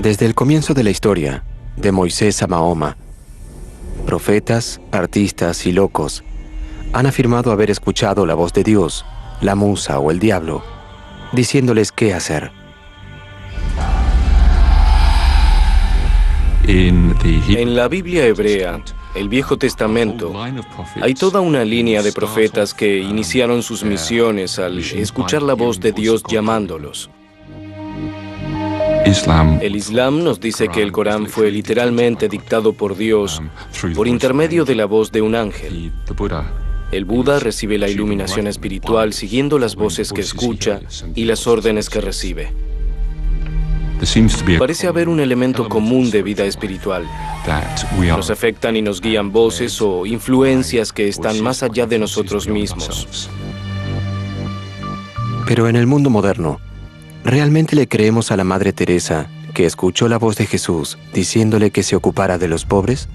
Desde el comienzo de la historia, de Moisés a Mahoma, profetas, artistas y locos han afirmado haber escuchado la voz de Dios, la musa o el diablo, diciéndoles qué hacer. En la Biblia hebrea, el Viejo Testamento, hay toda una línea de profetas que iniciaron sus misiones al escuchar la voz de Dios llamándolos. El Islam nos dice que el Corán fue literalmente dictado por Dios por intermedio de la voz de un ángel. El Buda recibe la iluminación espiritual siguiendo las voces que escucha y las órdenes que recibe. Parece haber un elemento común de vida espiritual. Nos afectan y nos guían voces o influencias que están más allá de nosotros mismos. Pero en el mundo moderno, ¿realmente le creemos a la Madre Teresa que escuchó la voz de Jesús diciéndole que se ocupara de los pobres?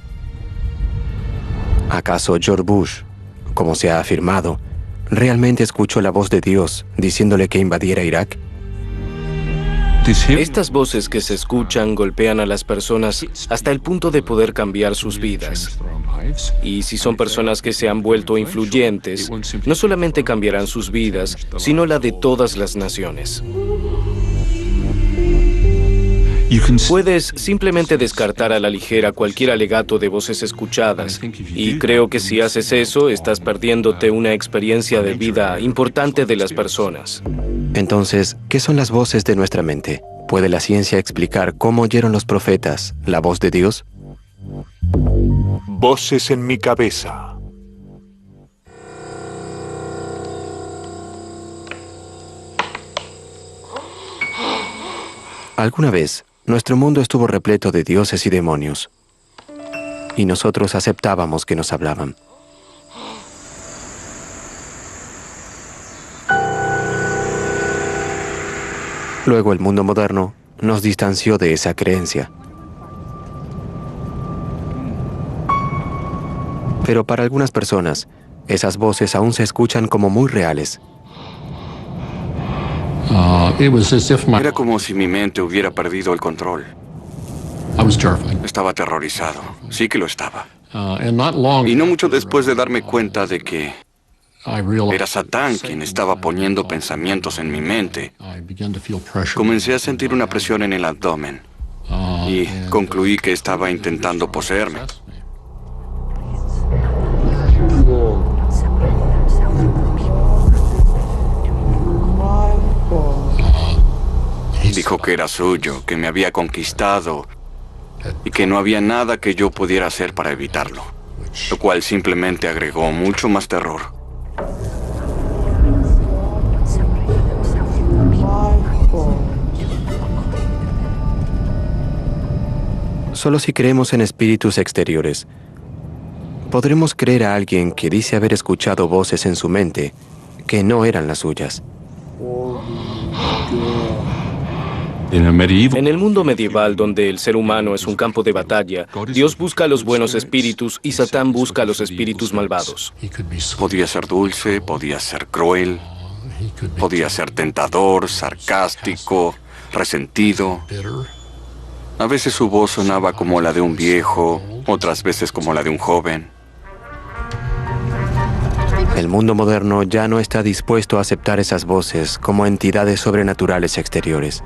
¿Acaso George Bush, como se ha afirmado, realmente escuchó la voz de Dios diciéndole que invadiera Irak? Estas voces que se escuchan golpean a las personas hasta el punto de poder cambiar sus vidas. Y si son personas que se han vuelto influyentes, no solamente cambiarán sus vidas, sino la de todas las naciones. Puedes simplemente descartar a la ligera cualquier alegato de voces escuchadas, y creo que si haces eso, estás perdiéndote una experiencia de vida importante de las personas. Entonces, ¿qué son las voces de nuestra mente? ¿Puede la ciencia explicar cómo oyeron los profetas la voz de Dios? Voces en mi cabeza. Alguna vez, nuestro mundo estuvo repleto de dioses y demonios, y nosotros aceptábamos que nos hablaban. Luego el mundo moderno nos distanció de esa creencia. Pero para algunas personas, esas voces aún se escuchan como muy reales. Era como si mi mente hubiera perdido el control. Estaba aterrorizado. Sí que lo estaba. Y no mucho después de darme cuenta de que era Satán quien estaba poniendo pensamientos en mi mente, comencé a sentir una presión en el abdomen y concluí que estaba intentando poseerme. Dijo que era suyo, que me había conquistado y que no había nada que yo pudiera hacer para evitarlo, lo cual simplemente agregó mucho más terror. Solo si creemos en espíritus exteriores, podremos creer a alguien que dice haber escuchado voces en su mente que no eran las suyas. En el mundo medieval, donde el ser humano es un campo de batalla, Dios busca a los buenos espíritus y Satán busca a los espíritus malvados. Podía ser dulce, podía ser cruel, podía ser tentador, sarcástico, resentido. A veces su voz sonaba como la de un viejo, otras veces como la de un joven. El mundo moderno ya no está dispuesto a aceptar esas voces como entidades sobrenaturales exteriores.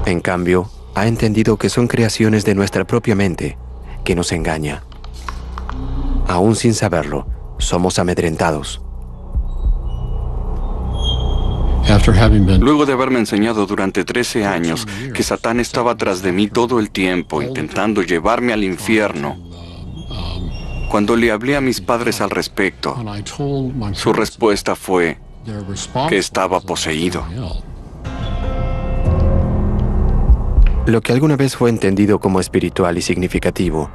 En cambio, ha entendido que son creaciones de nuestra propia mente, que nos engaña. Aún sin saberlo, somos amedrentados. Luego de haberme enseñado durante 13 años que Satán estaba tras de mí todo el tiempo, intentando llevarme al infierno, cuando le hablé a mis padres al respecto, su respuesta fue que estaba poseído. Lo que alguna vez fue entendido como espiritual y significativo,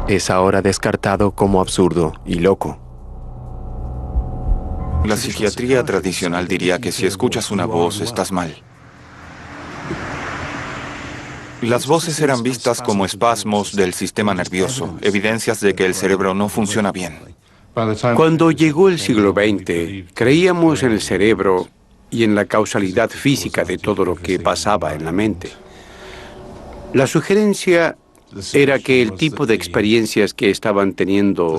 es ahora descartado como absurdo y loco. La psiquiatría tradicional diría que si escuchas una voz, estás mal. Las voces eran vistas como espasmos del sistema nervioso, evidencias de que el cerebro no funciona bien. Cuando llegó el siglo XX, creíamos en el cerebro y en la causalidad física de todo lo que pasaba en la mente. La sugerencia era que el tipo de experiencias que estaban teniendo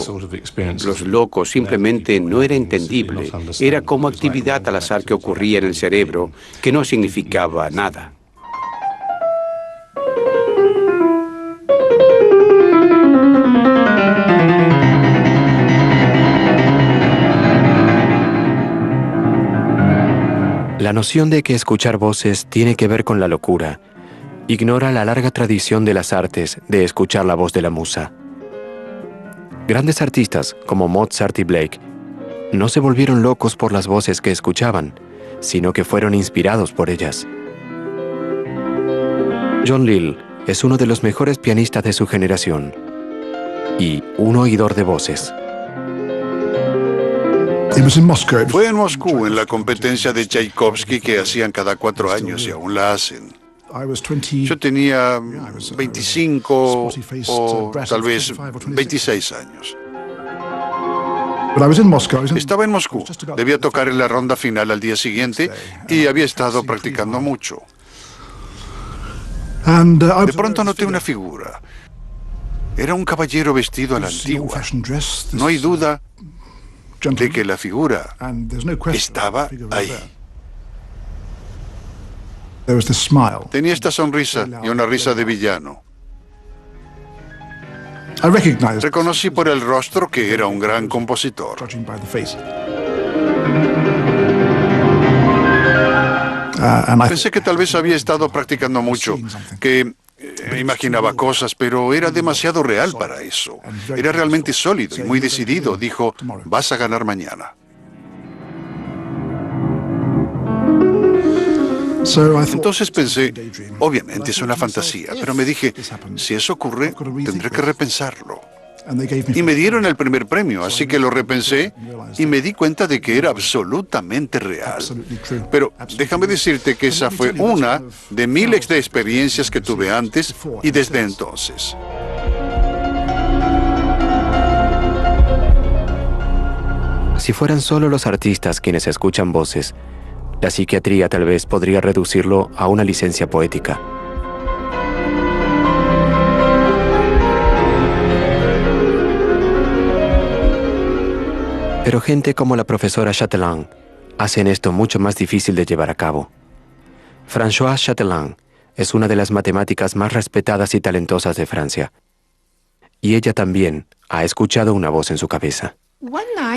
los locos simplemente no era entendible. Era como actividad al azar que ocurría en el cerebro, que no significaba nada. La noción de que escuchar voces tiene que ver con la locura ignora la larga tradición de las artes de escuchar la voz de la musa. Grandes artistas como Mozart y Blake no se volvieron locos por las voces que escuchaban, sino que fueron inspirados por ellas. John Lill es uno de los mejores pianistas de su generación y un oidor de voces. Fue en Moscú, en la competencia de Tchaikovsky que hacían cada 4 años y aún la hacen. Yo tenía 25 o tal vez 26 años. Estaba en Moscú. Debía tocar en la ronda final al día siguiente y había estado practicando mucho. De pronto noté una figura. Era un caballero vestido a la antigua. No hay duda de que la figura estaba ahí. Tenía esta sonrisa y una risa de villano. Reconocí por el rostro que era un gran compositor. Pensé que tal vez había estado practicando mucho, que imaginaba cosas, pero era demasiado real para eso. Era realmente sólido y muy decidido. Dijo, vas a ganar mañana. Entonces pensé, obviamente es una fantasía, pero me dije, si eso ocurre, tendré que repensarlo. Y me dieron el primer premio, así que lo repensé y me di cuenta de que era absolutamente real. Pero déjame decirte que esa fue una de miles de experiencias que tuve antes y desde entonces. Si fueran solo los artistas quienes escuchan voces, la psiquiatría tal vez podría reducirlo a una licencia poética. Pero gente como la profesora Chatelain hacen esto mucho más difícil de llevar a cabo. Françoise Chatelain es una de las matemáticas más respetadas y talentosas de Francia. Y ella también ha escuchado una voz en su cabeza.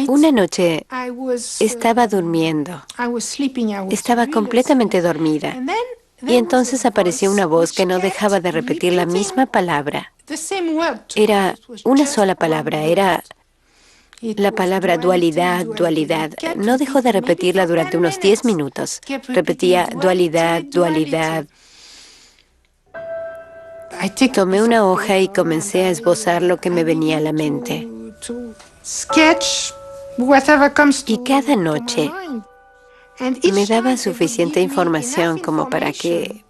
Una noche estaba durmiendo. Estaba completamente dormida. Y entonces apareció una voz que no dejaba de repetir la misma palabra. Era una sola palabra, era la palabra dualidad, dualidad. No dejó de repetirla durante unos 10 minutos. Repetía dualidad, dualidad. Tomé una hoja y comencé a esbozar lo que me venía a la mente. Y cada noche me daba suficiente información como para que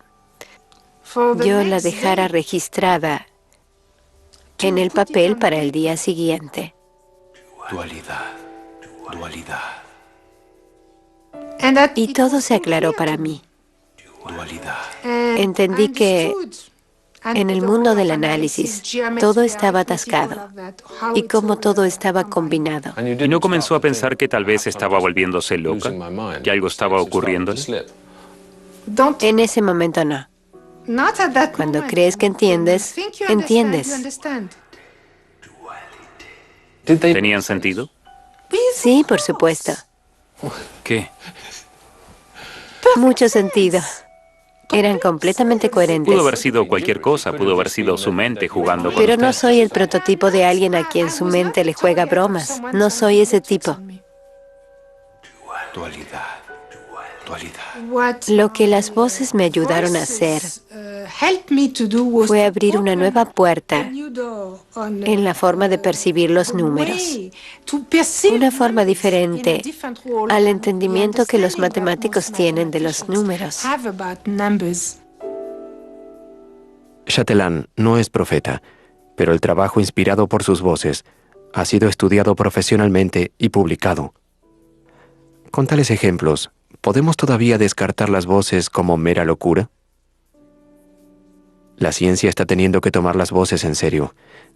yo la dejara registrada en el papel para el día siguiente. Dualidad, dualidad. Y todo se aclaró para mí. Dualidad. Entendí que en el mundo del análisis todo estaba atascado y cómo todo estaba combinado. ¿Y no comenzó a pensar que tal vez estaba volviéndose loca? ¿Que algo estaba ocurriéndole? En ese momento no. Cuando crees que entiendes, entiendes. ¿Tenían sentido? Sí, por supuesto. ¿Qué? Mucho sentido. Eran completamente coherentes. Pudo haber sido cualquier cosa, pudo haber sido su mente jugando con Pero no usted. soy el prototipo de alguien a quien su mente le juega bromas. No soy ese tipo. Dualidad, dualidad. Lo que las voces me ayudaron a hacer fue abrir una nueva puerta en la forma de percibir los números. Una forma diferente al entendimiento que los matemáticos tienen de los números. Chatelain no es profeta, pero el trabajo inspirado por sus voces ha sido estudiado profesionalmente y publicado. Con tales ejemplos, ¿podemos todavía descartar las voces como mera locura? La ciencia está teniendo que tomar las voces en serio,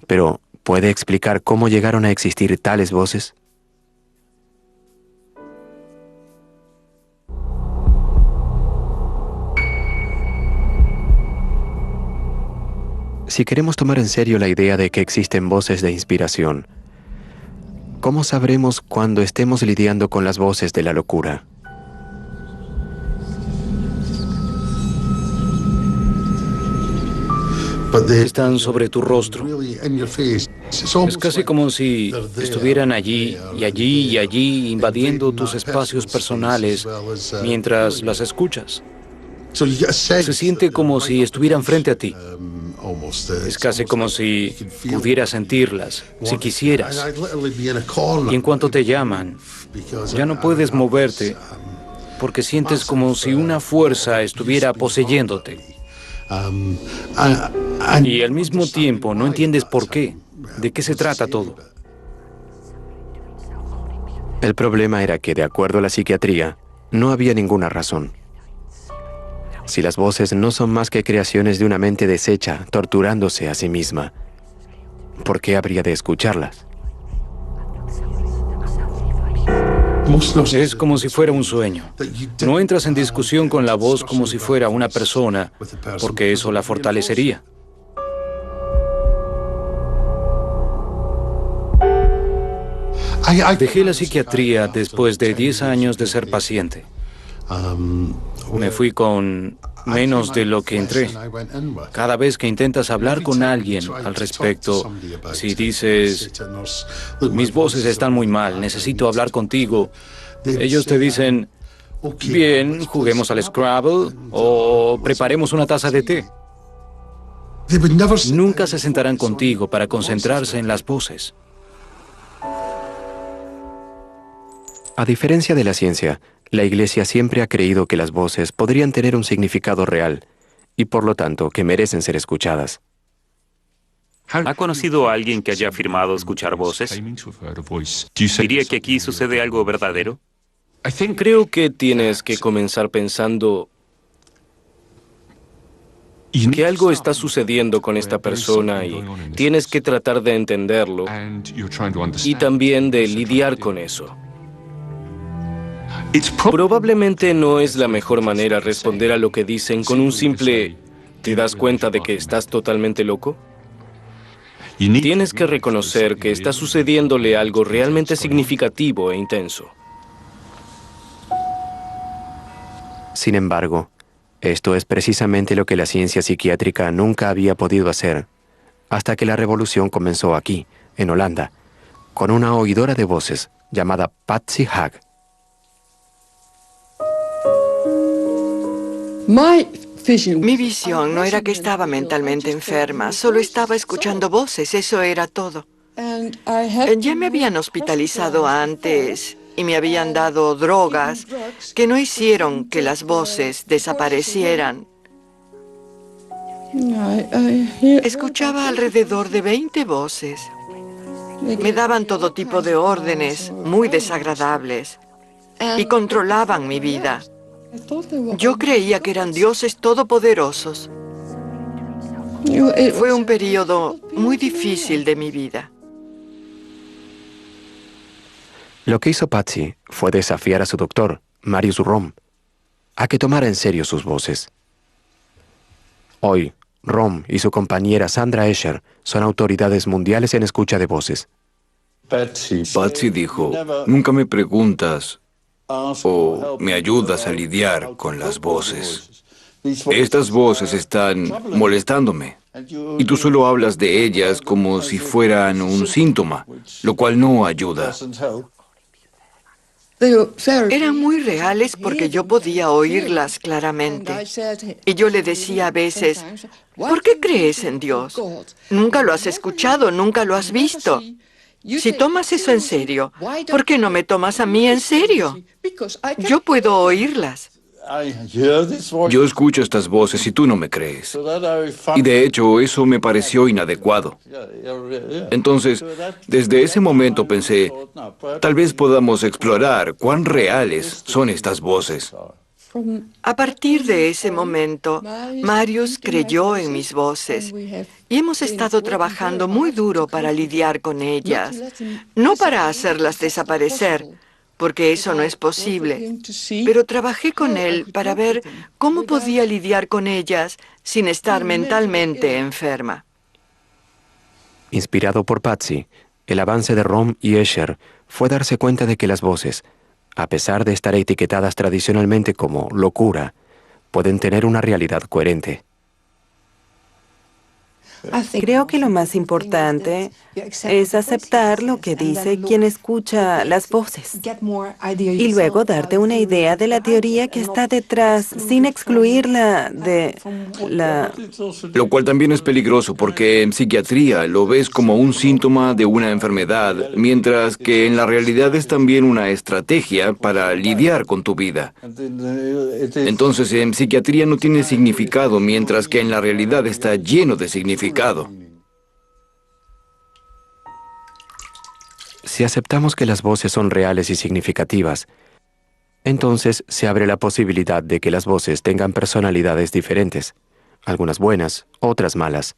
pero ¿puede explicar cómo llegaron a existir tales voces? Si queremos tomar en serio la idea de que existen voces de inspiración, ¿cómo sabremos cuando estemos lidiando con las voces de la locura? Están sobre tu rostro. Es casi como si estuvieran allí y allí y allí invadiendo tus espacios personales mientras las escuchas. Se siente como si estuvieran frente a ti. Es casi como si pudieras sentirlas, si quisieras. Y en cuanto te llaman, ya no puedes moverte porque sientes como si una fuerza estuviera poseyéndote. Y al mismo tiempo no entiendes por qué, de qué se trata todo. El problema era que, de acuerdo a la psiquiatría, no había ninguna razón. Si las voces no son más que creaciones de una mente deshecha, torturándose a sí misma, ¿por qué habría de escucharlas? Es como si fuera un sueño. No entras en discusión con la voz como si fuera una persona, porque eso la fortalecería. Dejé la psiquiatría después de 10 años de ser paciente. Me fui con menos de lo que entré. Cada vez que intentas hablar con alguien al respecto, si dices, mis voces están muy mal, necesito hablar contigo, ellos te dicen, bien, juguemos al Scrabble o preparemos una taza de té. Nunca se sentarán contigo para concentrarse en las voces. A diferencia de la ciencia, la Iglesia siempre ha creído que las voces podrían tener un significado real y, por lo tanto, que merecen ser escuchadas. ¿Ha conocido a alguien que haya afirmado escuchar voces? ¿Diría que aquí sucede algo verdadero? Creo que tienes que comenzar pensando que algo está sucediendo con esta persona y tienes que tratar de entenderlo y también de lidiar con eso. Probablemente no es la mejor manera responder a lo que dicen con un simple ¿te das cuenta de que estás totalmente loco? Tienes que reconocer que está sucediéndole algo realmente significativo e intenso. Sin embargo, esto es precisamente lo que la ciencia psiquiátrica nunca había podido hacer, hasta que la revolución comenzó aquí, en Holanda, con una oidora de voces llamada Patsy Hag. Mi visión no era que estaba mentalmente enferma, solo estaba escuchando voces, eso era todo. Ya me habían hospitalizado antes y me habían dado drogas que no hicieron que las voces desaparecieran. Escuchaba alrededor de 20 voces. Me daban todo tipo de órdenes muy desagradables y controlaban mi vida. Yo creía que eran dioses todopoderosos. Fue un periodo muy difícil de mi vida. Lo que hizo Patsy fue desafiar a su doctor, Marius Romme, a que tomara en serio sus voces. Hoy, Romme y su compañera Sandra Escher son autoridades mundiales en escucha de voces. Patsy dijo, nunca me preguntas o me ayudas a lidiar con las voces. Estas voces están molestándome y tú solo hablas de ellas como si fueran un síntoma, lo cual no ayuda. Eran muy reales porque yo podía oírlas claramente. Y yo le decía a veces, ¿por qué crees en Dios? Nunca lo has escuchado, nunca lo has visto. Si tomas eso en serio, ¿por qué no me tomas a mí en serio? Yo puedo oírlas. Yo escucho estas voces y tú no me crees. Y de hecho, eso me pareció inadecuado. Entonces, desde ese momento pensé, tal vez podamos explorar cuán reales son estas voces. A partir de ese momento, Marius creyó en mis voces y hemos estado trabajando muy duro para lidiar con ellas, no para hacerlas desaparecer, porque eso no es posible, pero trabajé con él para ver cómo podía lidiar con ellas sin estar mentalmente enferma. Inspirado por Patsy, el avance de Romm y Escher fue darse cuenta de que las voces, a pesar de estar etiquetadas tradicionalmente como locura, pueden tener una realidad coherente. Creo que lo más importante es aceptar lo que dice quien escucha las voces y luego darte una idea de la teoría que está detrás sin excluirla de la... Lo cual también es peligroso porque en psiquiatría lo ves como un síntoma de una enfermedad, mientras que en la realidad es también una estrategia para lidiar con tu vida. Entonces en psiquiatría no tiene significado, mientras que en la realidad está lleno de significado. Si aceptamos que las voces son reales y significativas, entonces se abre la posibilidad de que las voces tengan personalidades diferentes, algunas buenas, otras malas.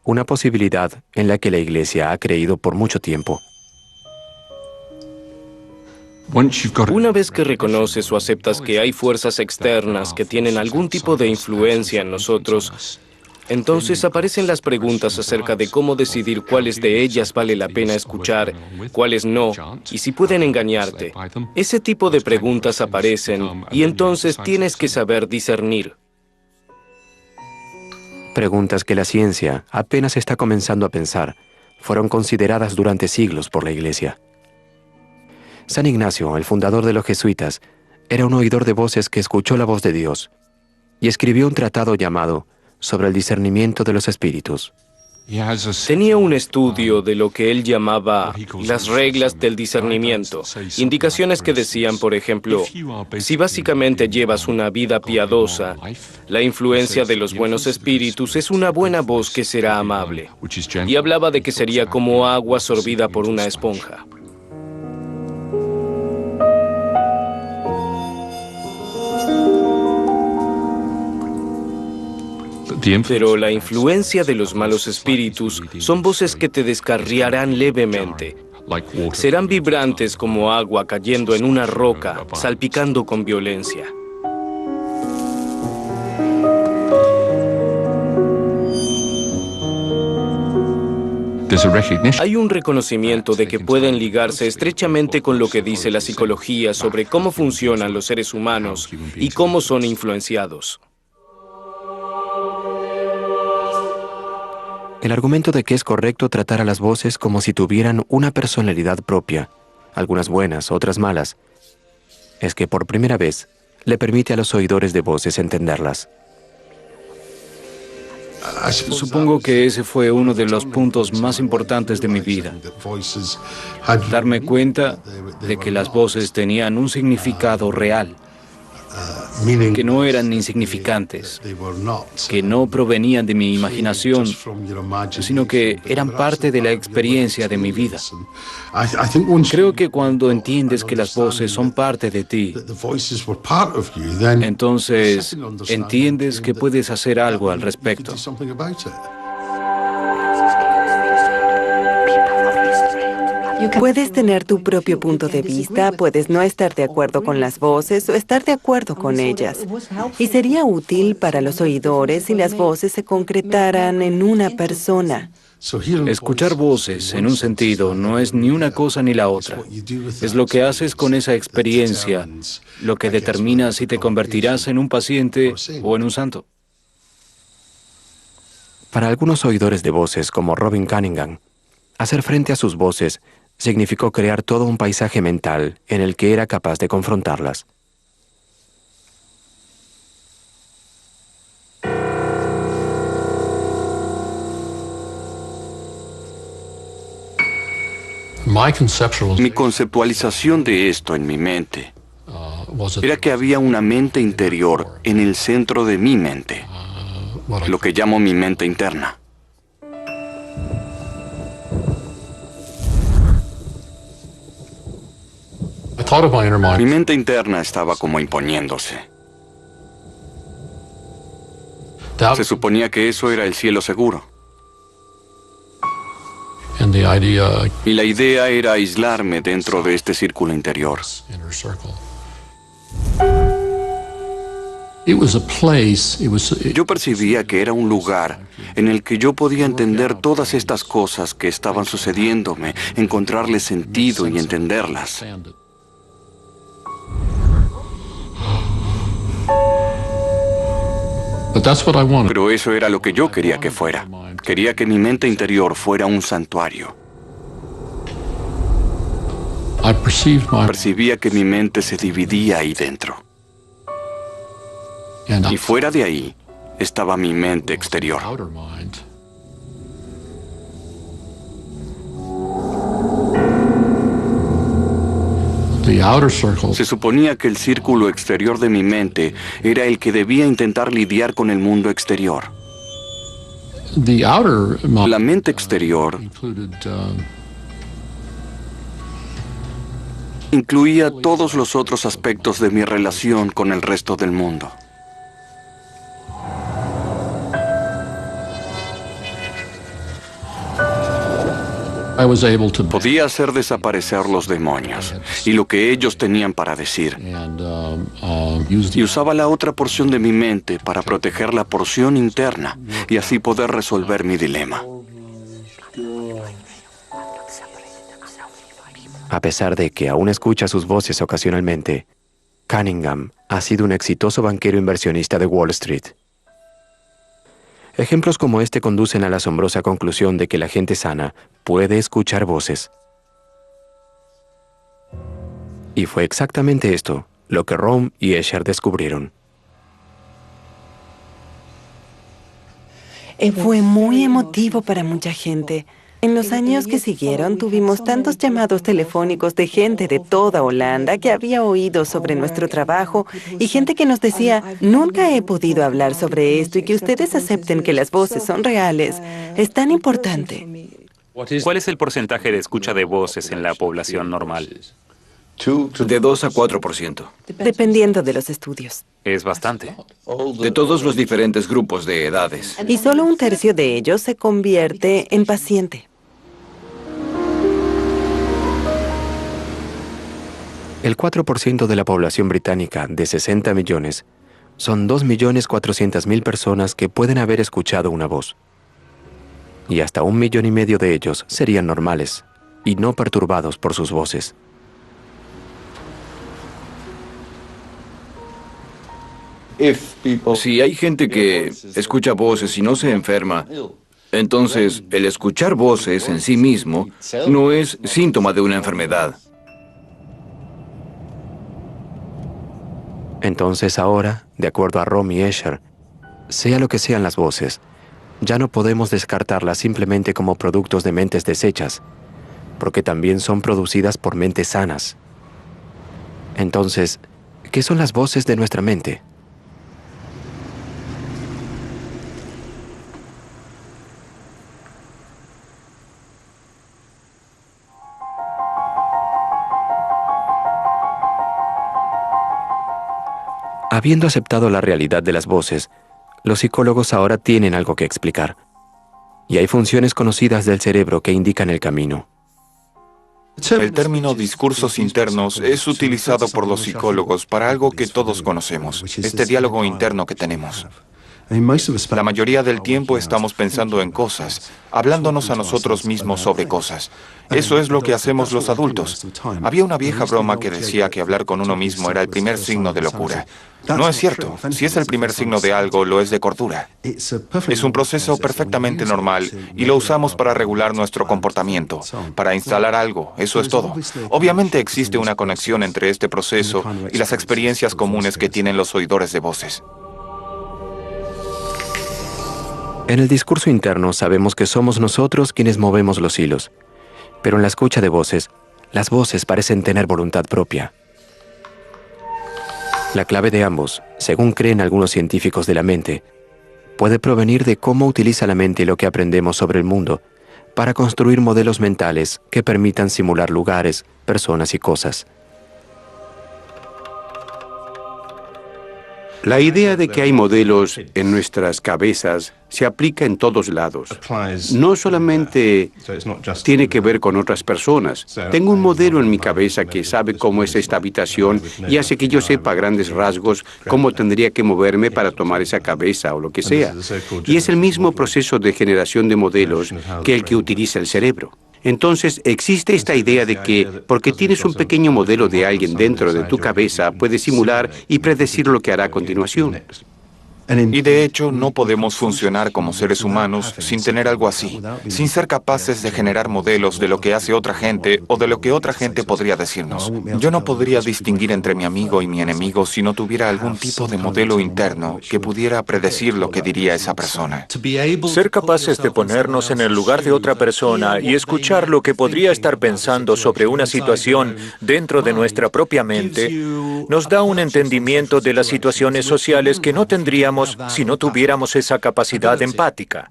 Una posibilidad en la que la Iglesia ha creído por mucho tiempo. Una vez que reconoces o aceptas que hay fuerzas externas que tienen algún tipo de influencia en nosotros, entonces aparecen las preguntas acerca de cómo decidir cuáles de ellas vale la pena escuchar, cuáles no, y si pueden engañarte. Ese tipo de preguntas aparecen y entonces tienes que saber discernir. Preguntas que la ciencia apenas está comenzando a pensar, fueron consideradas durante siglos por la Iglesia. San Ignacio, el fundador de los jesuitas, era un oidor de voces que escuchó la voz de Dios y escribió un tratado llamado sobre el discernimiento de los espíritus. Tenía un estudio de lo que él llamaba las reglas del discernimiento, indicaciones que decían, por ejemplo, si básicamente llevas una vida piadosa, la influencia de los buenos espíritus es una buena voz que será amable. Y hablaba de que sería como agua sorbida por una esponja. Pero la influencia de los malos espíritus son voces que te descarriarán levemente. Serán vibrantes como agua cayendo en una roca, salpicando con violencia. Hay un reconocimiento de que pueden ligarse estrechamente con lo que dice la psicología sobre cómo funcionan los seres humanos y cómo son influenciados. El argumento de que es correcto tratar a las voces como si tuvieran una personalidad propia, algunas buenas, otras malas, es que por primera vez le permite a los oidores de voces entenderlas. Supongo que ese fue uno de los puntos más importantes de mi vida. Darme cuenta de que las voces tenían un significado real, que no eran insignificantes, que no provenían de mi imaginación, sino que eran parte de la experiencia de mi vida. Creo que cuando entiendes que las voces son parte de ti, entonces entiendes que puedes hacer algo al respecto. Puedes tener tu propio punto de vista, puedes no estar de acuerdo con las voces o estar de acuerdo con ellas. Y sería útil para los oidores si las voces se concretaran en una persona. Escuchar voces, en un sentido, no es ni una cosa ni la otra. Es lo que haces con esa experiencia, lo que determina si te convertirás en un paciente o en un santo. Para algunos oidores de voces, como Robin Cunningham, hacer frente a sus voces significó crear todo un paisaje mental en el que era capaz de confrontarlas. Mi conceptualización de esto en mi mente era que había una mente interior en el centro de mi mente, lo que llamo mi mente interna. Mi mente interna estaba como imponiéndose. Se suponía que eso era el cielo seguro. Y la idea era aislarme dentro de este círculo interior. Yo percibía que era un lugar en el que yo podía entender todas estas cosas que estaban sucediéndome, encontrarles sentido y entenderlas. Pero eso era lo que yo quería que fuera. Quería que mi mente interior fuera un santuario. Percibía que mi mente se dividía ahí dentro. Y fuera de ahí estaba mi mente exterior. Se suponía que el círculo exterior de mi mente era el que debía intentar lidiar con el mundo exterior. La mente exterior incluía todos los otros aspectos de mi relación con el resto del mundo. Podía hacer desaparecer los demonios y lo que ellos tenían para decir. Y usaba la otra porción de mi mente para proteger la porción interna y así poder resolver mi dilema. A pesar de que aún escucha sus voces ocasionalmente, Cunningham ha sido un exitoso banquero inversionista de Wall Street. Ejemplos como este conducen a la asombrosa conclusión de que la gente sana puede escuchar voces. Y fue exactamente esto lo que Rohm y Escher descubrieron. Fue muy emotivo para mucha gente. En los años que siguieron, tuvimos tantos llamados telefónicos de gente de toda Holanda que había oído sobre nuestro trabajo y gente que nos decía, nunca he podido hablar sobre esto y que ustedes acepten que las voces son reales. Es tan importante. ¿Cuál es el porcentaje de escucha de voces en la población normal? De 2 a 4%. Dependiendo de los estudios. Es bastante. De todos los diferentes grupos de edades. Y solo 1/3 de ellos se convierte en paciente. El 4% de la población británica, de 60 millones, son 2.400.000 personas que pueden haber escuchado una voz. Y hasta 1,5 millones de ellos serían normales y no perturbados por sus voces. Si hay gente que escucha voces y no se enferma, entonces el escuchar voces en sí mismo no es síntoma de una enfermedad. Entonces ahora, de acuerdo a Rohm y Escher, sea lo que sean las voces, ya no podemos descartarlas simplemente como productos de mentes deshechas, porque también son producidas por mentes sanas. Entonces, ¿qué son las voces de nuestra mente? Habiendo aceptado la realidad de las voces, los psicólogos ahora tienen algo que explicar. Y hay funciones conocidas del cerebro que indican el camino. El término discursos internos es utilizado por los psicólogos para algo que todos conocemos, este diálogo interno que tenemos. La mayoría del tiempo estamos pensando en cosas, hablándonos a nosotros mismos sobre cosas. Eso es lo que hacemos los adultos. Había una vieja broma que decía que hablar con uno mismo era el primer signo de locura. No es cierto. Si es el primer signo de algo, lo es de cordura. Es un proceso perfectamente normal y lo usamos para regular nuestro comportamiento, para instalar algo, eso es todo. Obviamente existe una conexión entre este proceso y las experiencias comunes que tienen los oidores de voces. En el discurso interno sabemos que somos nosotros quienes movemos los hilos, pero en la escucha de voces, las voces parecen tener voluntad propia. La clave de ambos, según creen algunos científicos de la mente, puede provenir de cómo utiliza la mente lo que aprendemos sobre el mundo para construir modelos mentales que permitan simular lugares, personas y cosas. La idea de que hay modelos en nuestras cabezas se aplica en todos lados. No solamente tiene que ver con otras personas. Tengo un modelo en mi cabeza que sabe cómo es esta habitación y hace que yo sepa a grandes rasgos cómo tendría que moverme para tomar esa cabeza o lo que sea. Y es el mismo proceso de generación de modelos que el que utiliza el cerebro. Entonces, existe esta idea de que, porque tienes un pequeño modelo de alguien dentro de tu cabeza, puedes simular y predecir lo que hará a continuación. Y de hecho, no podemos funcionar como seres humanos sin tener algo así, sin ser capaces de generar modelos de lo que hace otra gente o de lo que otra gente podría decirnos. Yo no podría distinguir entre mi amigo y mi enemigo si no tuviera algún tipo de modelo interno que pudiera predecir lo que diría esa persona. Ser capaces de ponernos en el lugar de otra persona y escuchar lo que podría estar pensando sobre una situación dentro de nuestra propia mente nos da un entendimiento de las situaciones sociales que no tendríamos si no tuviéramos esa capacidad empática.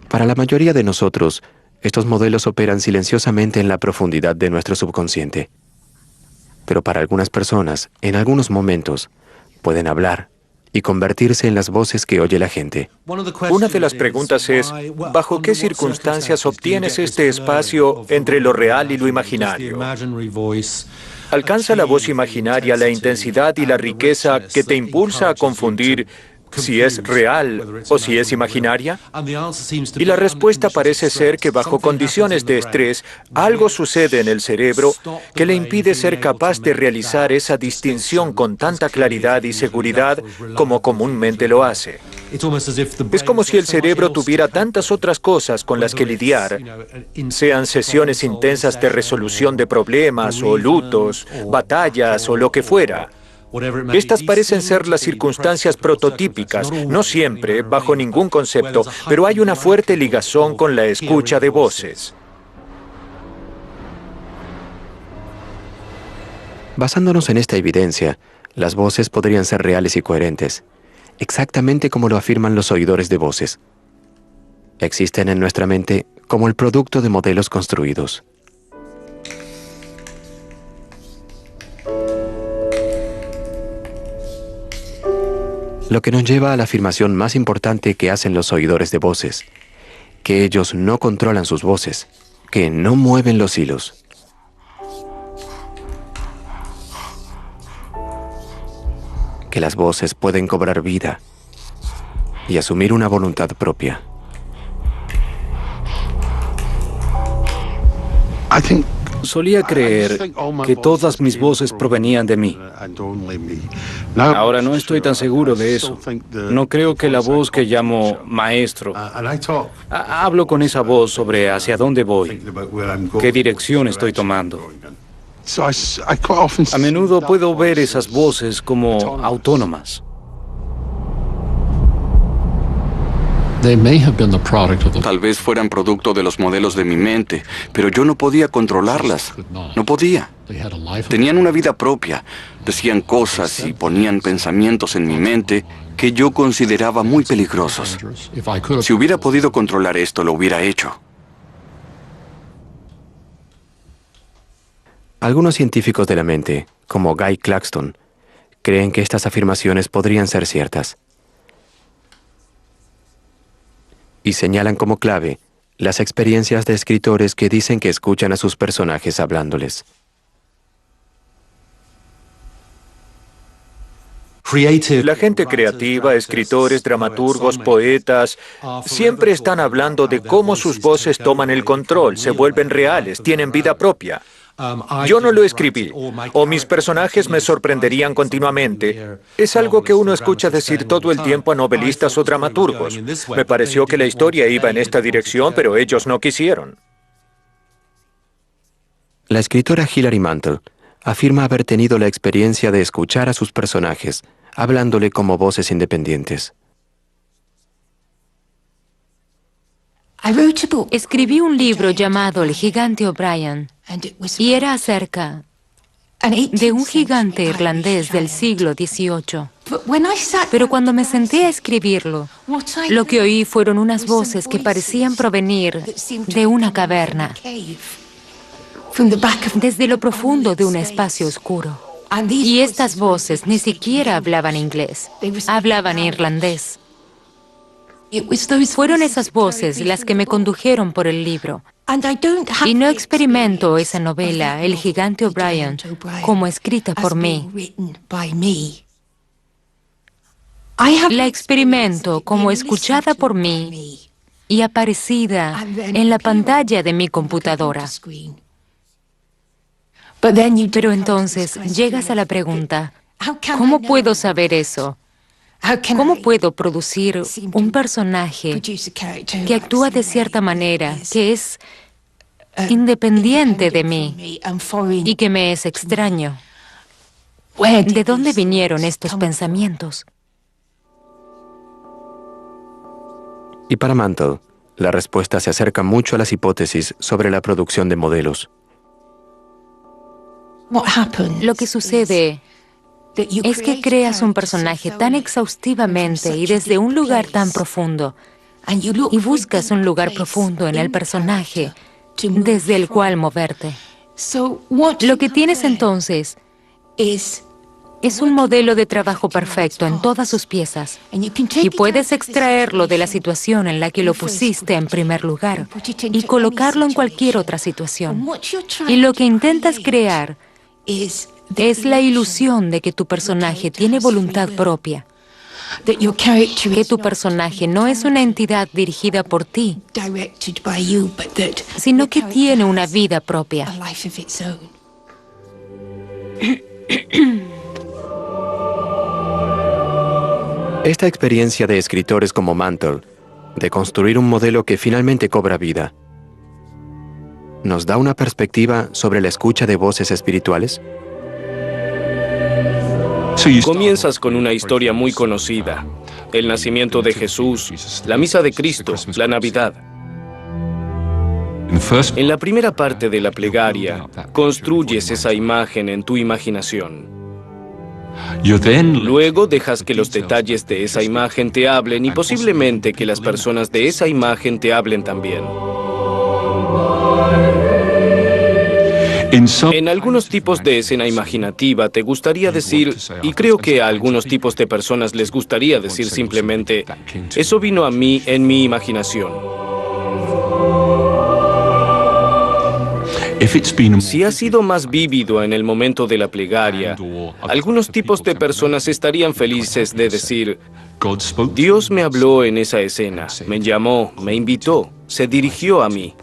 Para la mayoría de nosotros, estos modelos operan silenciosamente en la profundidad de nuestro subconsciente. Pero para algunas personas, en algunos momentos, pueden hablar y convertirse en las voces que oye la gente. Una de las preguntas es, ¿bajo qué circunstancias obtienes este espacio entre lo real y lo imaginario? ¿Alcanza la voz imaginaria la intensidad y la riqueza que te impulsa a confundir si es real o si es imaginaria? Y la respuesta parece ser que bajo condiciones de estrés, algo sucede en el cerebro que le impide ser capaz de realizar esa distinción con tanta claridad y seguridad como comúnmente lo hace. Es como si el cerebro tuviera tantas otras cosas con las que lidiar, sean sesiones intensas de resolución de problemas o lutos, batallas o lo que fuera. Estas parecen ser las circunstancias prototípicas, no siempre, bajo ningún concepto, pero hay una fuerte ligazón con la escucha de voces. Basándonos en esta evidencia, las voces podrían ser reales y coherentes, exactamente como lo afirman los oidores de voces. Existen en nuestra mente como el producto de modelos construidos. Lo que nos lleva a la afirmación más importante que hacen los oidores de voces, que ellos no controlan sus voces, que no mueven los hilos. Que las voces pueden cobrar vida y asumir una voluntad propia. Solía creer que todas mis voces provenían de mí. Ahora no estoy tan seguro de eso. No creo que la voz que llamo maestro. Hablo con esa voz sobre hacia dónde voy, qué dirección estoy tomando. A menudo puedo ver esas voces como autónomas. Tal vez fueran producto de los modelos de mi mente, pero yo no podía controlarlas. No podía. Tenían una vida propia, decían cosas y ponían pensamientos en mi mente que yo consideraba muy peligrosos. Si hubiera podido controlar esto, lo hubiera hecho. Algunos científicos de la mente, como Guy Claxton, creen que estas afirmaciones podrían ser ciertas. Y señalan como clave las experiencias de escritores que dicen que escuchan a sus personajes hablándoles. La gente creativa, escritores, dramaturgos, poetas, siempre están hablando de cómo sus voces toman el control, se vuelven reales, tienen vida propia. Yo no lo escribí, o mis personajes me sorprenderían continuamente. Es algo que uno escucha decir todo el tiempo a novelistas o dramaturgos. Me pareció que la historia iba en esta dirección, pero ellos no quisieron. La escritora Hilary Mantel afirma haber tenido la experiencia de escuchar a sus personajes, hablándole como voces independientes. Escribí un libro llamado El gigante O'Brien y era acerca de un gigante irlandés del siglo XVIII. Pero cuando me senté a escribirlo, lo que oí fueron unas voces que parecían provenir de una caverna, desde lo profundo de un espacio oscuro. Y estas voces ni siquiera hablaban inglés, hablaban irlandés. Fueron esas voces las que me condujeron por el libro. Y no experimento esa novela, El gigante O'Brien, como escrita por mí. La experimento como escuchada por mí y aparecida en la pantalla de mi computadora. Pero entonces llegas a la pregunta, ¿cómo puedo saber eso? ¿Cómo puedo producir un personaje que actúa de cierta manera, que es independiente de mí y que me es extraño? ¿De dónde vinieron estos pensamientos? Y para Mantle, la respuesta se acerca mucho a las hipótesis sobre la producción de modelos. Lo que sucede es que creas un personaje tan exhaustivamente y desde un lugar tan profundo, y buscas un lugar profundo en el personaje desde el cual moverte. Lo que tienes entonces es un modelo de trabajo perfecto en todas sus piezas, y puedes extraerlo de la situación en la que lo pusiste en primer lugar y colocarlo en cualquier otra situación. Y lo que intentas crear es la ilusión de que tu personaje tiene voluntad propia, que tu personaje no es una entidad dirigida por ti, sino que tiene una vida propia. Esta experiencia de escritores como Mantle, de construir un modelo que finalmente cobra vida, ¿nos da una perspectiva sobre la escucha de voces espirituales? Comienzas con una historia muy conocida: el nacimiento de Jesús, la misa de Cristo, la Navidad. En la primera parte de la plegaria, construyes esa imagen en tu imaginación. Luego dejas que los detalles de esa imagen te hablen y posiblemente que las personas de esa imagen te hablen también. En algunos tipos de escena imaginativa te gustaría decir, y creo que a algunos tipos de personas les gustaría decir simplemente, eso vino a mí en mi imaginación. Si ha sido más vívido en el momento de la plegaria, algunos tipos de personas estarían felices de decir, Dios me habló en esa escena, me llamó, me invitó, se dirigió a mí.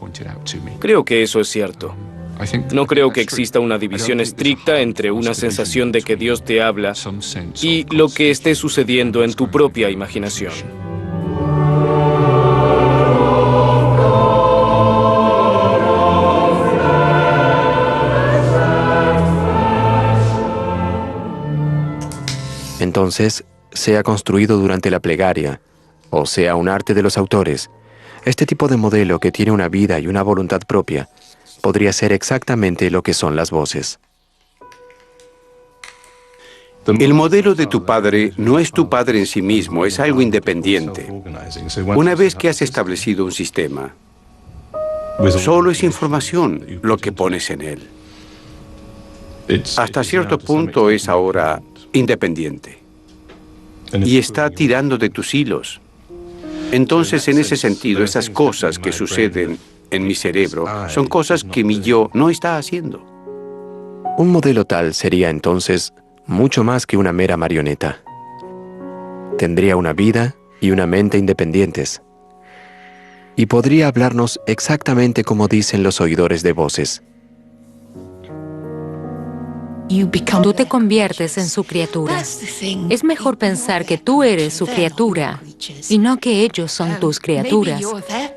Creo que eso es cierto. No creo que exista una división estricta entre una sensación de que Dios te habla y lo que esté sucediendo en tu propia imaginación. Entonces, sea construido durante la plegaria, o sea un arte de los autores, este tipo de modelo que tiene una vida y una voluntad propia, podría ser exactamente lo que son las voces. El modelo de tu padre no es tu padre en sí mismo, es algo independiente. Una vez que has establecido un sistema, solo es información lo que pones en él. Hasta cierto punto es ahora independiente y está tirando de tus hilos. Entonces, en ese sentido, esas cosas que suceden en mi cerebro son cosas que mi yo no está haciendo. Un modelo tal sería entonces mucho más que una mera marioneta. Tendría una vida y una mente independientes. Y podría hablarnos exactamente como dicen los oidores de voces. Tú te conviertes en su criatura. Es mejor pensar que tú eres su criatura y no que ellos son tus criaturas.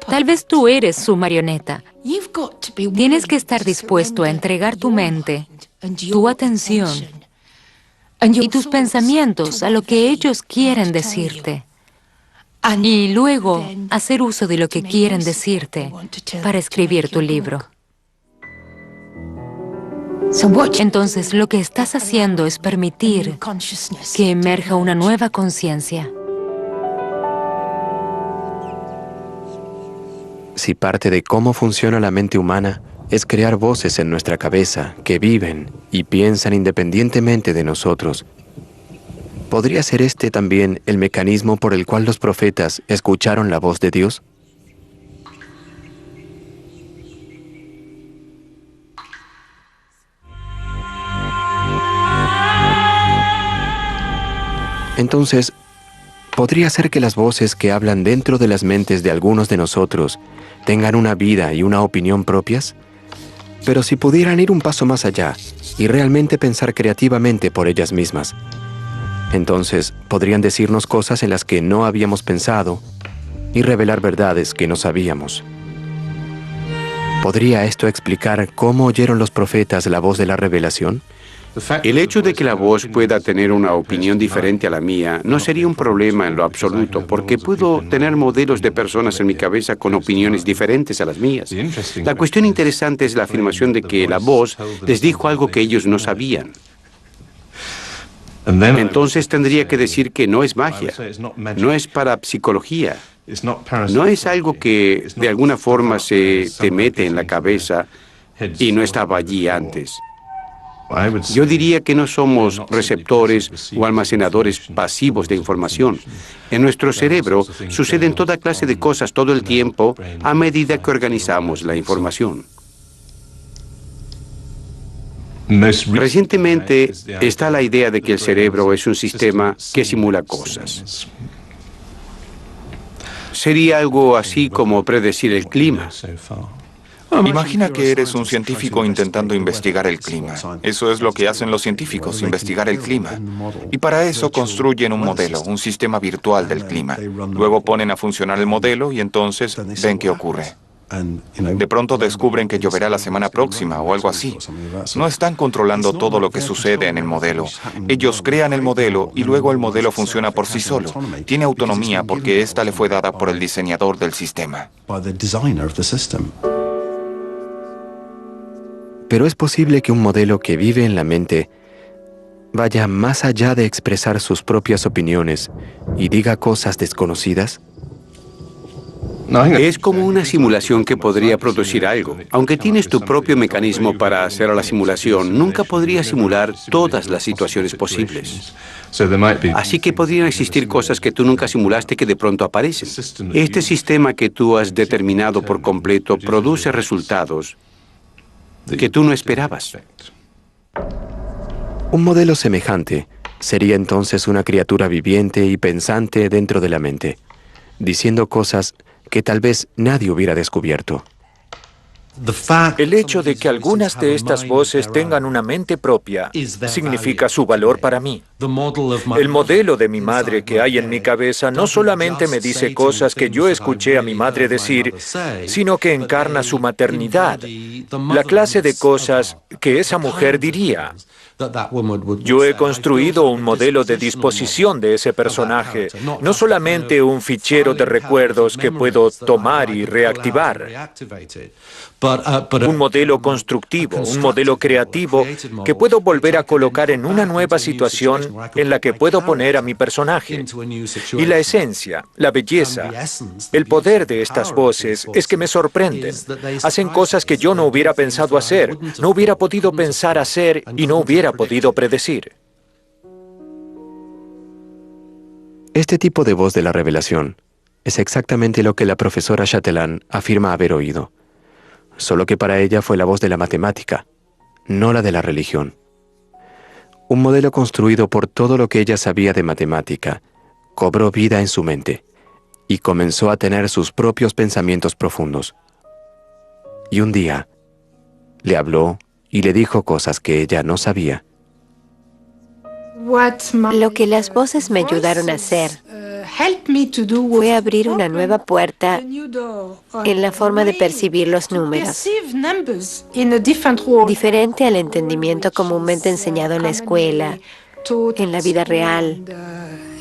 Tal vez tú eres su marioneta. Tienes que estar dispuesto a entregar tu mente, tu atención y tus pensamientos a lo que ellos quieren decirte. Y luego hacer uso de lo que quieren decirte para escribir tu libro. Entonces, lo que estás haciendo es permitir que emerja una nueva conciencia. Si parte de cómo funciona la mente humana es crear voces en nuestra cabeza que viven y piensan independientemente de nosotros, ¿podría ser este también el mecanismo por el cual los profetas escucharon la voz de Dios? Entonces, ¿podría ser que las voces que hablan dentro de las mentes de algunos de nosotros tengan una vida y una opinión propias? Pero si pudieran ir un paso más allá y realmente pensar creativamente por ellas mismas, entonces podrían decirnos cosas en las que no habíamos pensado y revelar verdades que no sabíamos. ¿Podría esto explicar cómo oyeron los profetas la voz de la revelación? El hecho de que la voz pueda tener una opinión diferente a la mía no sería un problema en lo absoluto, porque puedo tener modelos de personas en mi cabeza con opiniones diferentes a las mías. La cuestión interesante es la afirmación de que la voz les dijo algo que ellos no sabían. Entonces tendría que decir que no es magia, no es parapsicología, no es algo que de alguna forma se te mete en la cabeza y no estaba allí antes. Yo diría que no somos receptores o almacenadores pasivos de información. En nuestro cerebro suceden toda clase de cosas todo el tiempo a medida que organizamos la información. Recientemente está la idea de que el cerebro es un sistema que simula cosas. Sería algo así como predecir el clima. Imagina que eres un científico intentando investigar el clima. Eso es lo que hacen los científicos, investigar el clima. Y para eso construyen un modelo, un sistema virtual del clima. Luego ponen a funcionar el modelo y entonces ven qué ocurre. De pronto descubren que lloverá la semana próxima o algo así. No están controlando todo lo que sucede en el modelo. Ellos crean el modelo y luego el modelo funciona por sí solo. Tiene autonomía porque esta le fue dada por el diseñador del sistema. Pero es posible que un modelo que vive en la mente vaya más allá de expresar sus propias opiniones y diga cosas desconocidas. Es como una simulación que podría producir algo. Aunque tienes tu propio mecanismo para hacer la simulación, nunca podrías simular todas las situaciones posibles. Así que podrían existir cosas que tú nunca simulaste que de pronto aparecen. Este sistema que tú has determinado por completo produce resultados que tú no esperabas. Un modelo semejante sería entonces una criatura viviente y pensante dentro de la mente, diciendo cosas que tal vez nadie hubiera descubierto. El hecho de que algunas de estas voces tengan una mente propia significa su valor para mí. El modelo de mi madre que hay en mi cabeza no solamente me dice cosas que yo escuché a mi madre decir, sino que encarna su maternidad, la clase de cosas que esa mujer diría. Yo he construido un modelo de disposición de ese personaje, no solamente un fichero de recuerdos que puedo tomar y reactivar. Un modelo constructivo, un modelo creativo que puedo volver a colocar en una nueva situación en la que puedo poner a mi personaje. Y la esencia, la belleza, el poder de estas voces es que me sorprenden. Hacen cosas que yo no hubiera pensado hacer, no hubiera podido pensar hacer y no hubiera podido predecir. Este tipo de voz de la revelación es exactamente lo que la profesora Chatelain afirma haber oído. Solo que para ella fue la voz de la matemática, no la de la religión. Un modelo construido por todo lo que ella sabía de matemática, cobró vida en su mente y comenzó a tener sus propios pensamientos profundos. Y un día, le habló y le dijo cosas que ella no sabía. Lo que las voces me ayudaron a hacer fue abrir una nueva puerta en la forma de percibir los números, diferente al entendimiento comúnmente enseñado en la escuela, en la vida real,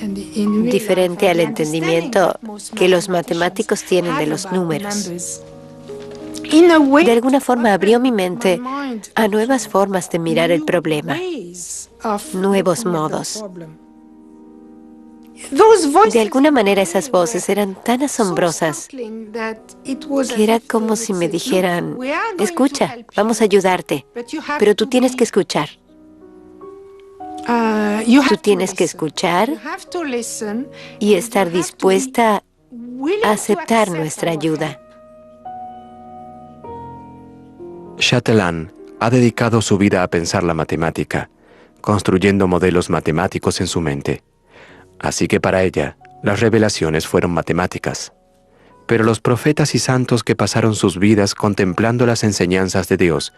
diferente al entendimiento que los matemáticos tienen de los números. De alguna forma abrió mi mente a nuevas formas de mirar el problema, nuevos modos. De alguna manera esas voces eran tan asombrosas que era como si me dijeran, escucha, vamos a ayudarte, pero tú tienes que escuchar. Tú tienes que escuchar y estar dispuesta a aceptar nuestra ayuda. Chatelain ha dedicado su vida a pensar la matemática, construyendo modelos matemáticos en su mente. Así que para ella, las revelaciones fueron matemáticas. Pero los profetas y santos que pasaron sus vidas contemplando las enseñanzas de Dios,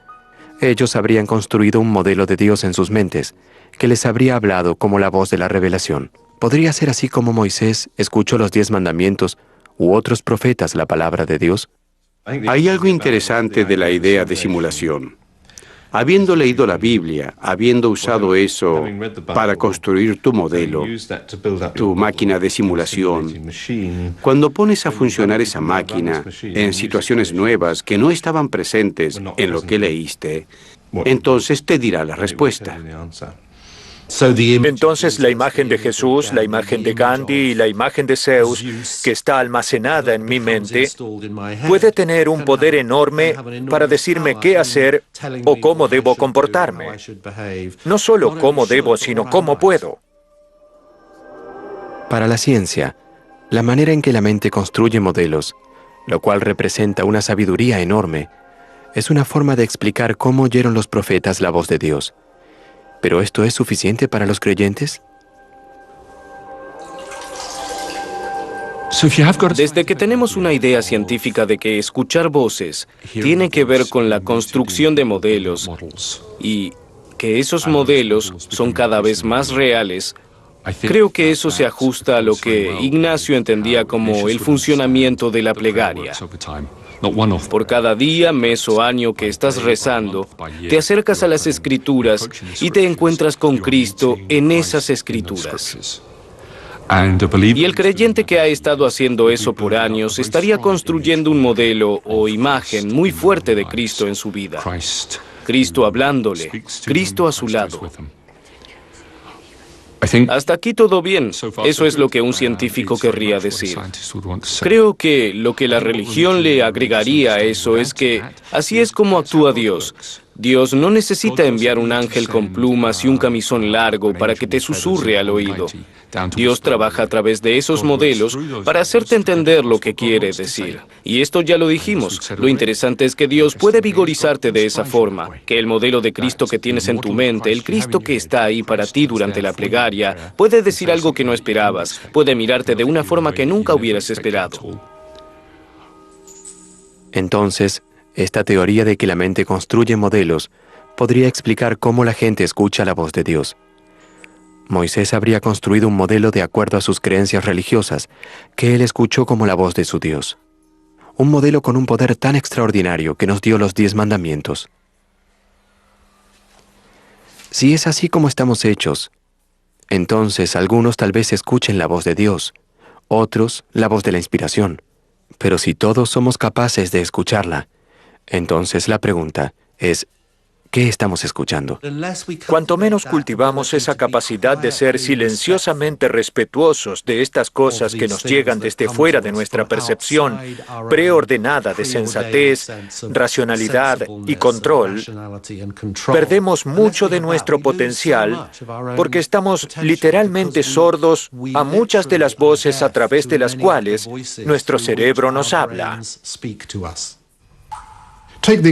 ellos habrían construido un modelo de Dios en sus mentes, que les habría hablado como la voz de la revelación. ¿Podría ser así como Moisés escuchó los 10 mandamientos u otros profetas la palabra de Dios? Hay algo interesante de la idea de simulación. Habiendo leído la Biblia, habiendo usado eso para construir tu modelo, tu máquina de simulación, cuando pones a funcionar esa máquina en situaciones nuevas que no estaban presentes en lo que leíste, entonces te dirá la respuesta. Entonces la imagen de Jesús, la imagen de Gandhi y la imagen de Zeus, que está almacenada en mi mente, puede tener un poder enorme para decirme qué hacer o cómo debo comportarme. No solo cómo debo, sino cómo puedo. Para la ciencia, la manera en que la mente construye modelos, lo cual representa una sabiduría enorme, es una forma de explicar cómo oyeron los profetas la voz de Dios. ¿Pero esto es suficiente para los creyentes? Desde que tenemos una idea científica de que escuchar voces tiene que ver con la construcción de modelos y que esos modelos son cada vez más reales, creo que eso se ajusta a lo que Ignacio entendía como el funcionamiento de la plegaria. Por cada día, mes o año que estás rezando, te acercas a las Escrituras y te encuentras con Cristo en esas Escrituras. Y el creyente que ha estado haciendo eso por años estaría construyendo un modelo o imagen muy fuerte de Cristo en su vida. Cristo hablándole, Cristo a su lado. Hasta aquí todo bien. Eso es lo que un científico querría decir. Creo que lo que la religión le agregaría a eso es que así es como actúa Dios. Dios no necesita enviar un ángel con plumas y un camisón largo para que te susurre al oído. Dios trabaja a través de esos modelos para hacerte entender lo que quiere decir. Y esto ya lo dijimos. Lo interesante es que Dios puede vigorizarte de esa forma, que el modelo de Cristo que tienes en tu mente, el Cristo que está ahí para ti durante la plegaria, puede decir algo que no esperabas, puede mirarte de una forma que nunca hubieras esperado. Entonces, esta teoría de que la mente construye modelos podría explicar cómo la gente escucha la voz de Dios. Moisés habría construido un modelo de acuerdo a sus creencias religiosas, que él escuchó como la voz de su Dios. Un modelo con un poder tan extraordinario que nos dio los 10 mandamientos. Si es así como estamos hechos, entonces algunos tal vez escuchen la voz de Dios, otros la voz de la inspiración. Pero si todos somos capaces de escucharla, entonces la pregunta es, ¿qué estamos escuchando? Cuanto menos cultivamos esa capacidad de ser silenciosamente respetuosos de estas cosas que nos llegan desde fuera de nuestra percepción preordenada de sensatez, racionalidad y control, perdemos mucho de nuestro potencial porque estamos literalmente sordos a muchas de las voces a través de las cuales nuestro cerebro nos habla.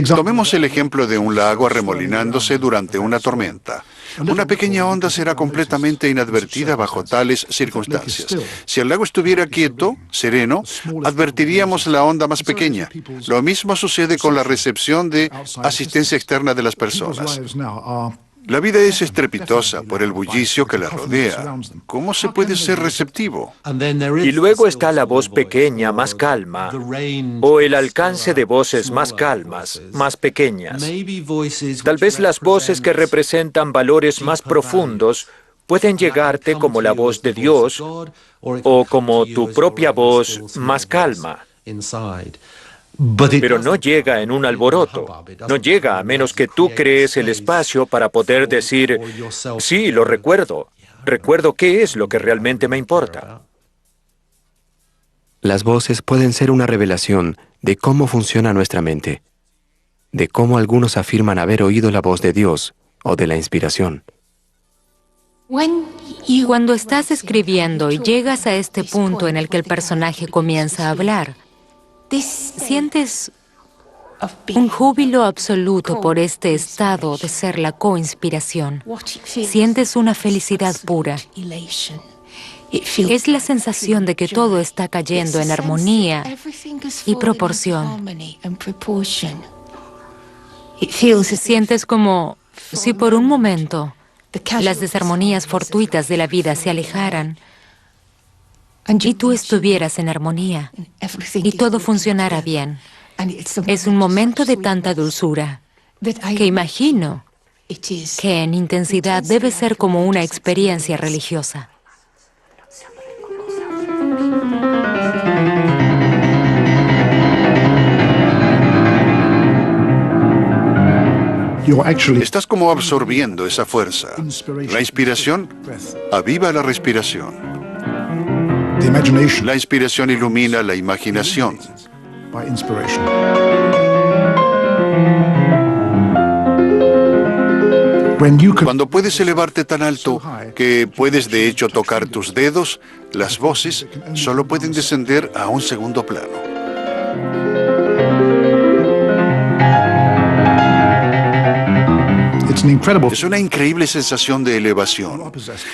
Tomemos el ejemplo de un lago arremolinándose durante una tormenta. Una pequeña onda será completamente inadvertida bajo tales circunstancias. Si el lago estuviera quieto, sereno, advertiríamos la onda más pequeña. Lo mismo sucede con la recepción de asistencia externa de las personas. La vida es estrepitosa por el bullicio que la rodea. ¿Cómo se puede ser receptivo? Y luego está la voz pequeña, más calma, o el alcance de voces más calmas, más pequeñas. Tal vez las voces que representan valores más profundos pueden llegarte como la voz de Dios o como tu propia voz más calma. Pero no llega en un alboroto. No llega a menos que tú crees el espacio para poder decir, sí, lo recuerdo. Recuerdo qué es lo que realmente me importa. Las voces pueden ser una revelación de cómo funciona nuestra mente, de cómo algunos afirman haber oído la voz de Dios o de la inspiración. Cuando estás escribiendo y llegas a este punto en el que el personaje comienza a hablar, sientes un júbilo absoluto por este estado de ser la coinspiración. Sientes una felicidad pura. Es la sensación de que todo está cayendo en armonía y proporción. Sientes como si por un momento las desarmonías fortuitas de la vida se alejaran y tú estuvieras en armonía y todo funcionara bien. Es un momento de tanta dulzura que imagino que en intensidad debe ser como una experiencia religiosa. Estás como absorbiendo esa fuerza. La inspiración aviva la respiración. La inspiración ilumina la imaginación. Cuando puedes elevarte tan alto que puedes de hecho tocar tus dedos, las voces solo pueden descender a un segundo plano. Es una increíble sensación de elevación.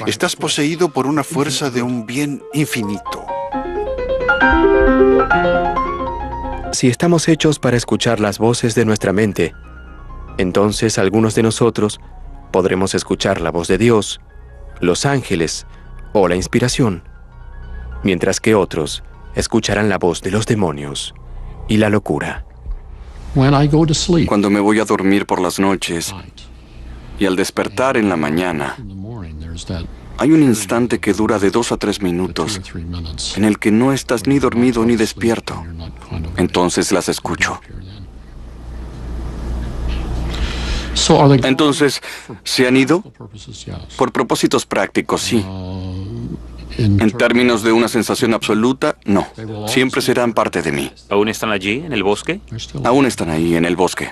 Estás poseído por una fuerza de un bien infinito. Si estamos hechos para escuchar las voces de nuestra mente, entonces algunos de nosotros podremos escuchar la voz de Dios, los ángeles o la inspiración, mientras que otros escucharán la voz de los demonios y la locura. Cuando me voy a dormir por las noches y al despertar en la mañana, hay un instante que dura de 2 a 3 minutos en el que no estás ni dormido ni despierto. Entonces las escucho. Entonces, ¿se han ido? Por propósitos prácticos, sí. En términos de una sensación absoluta, no. Siempre serán parte de mí. ¿Aún están allí, en el bosque? Aún están ahí, en el bosque.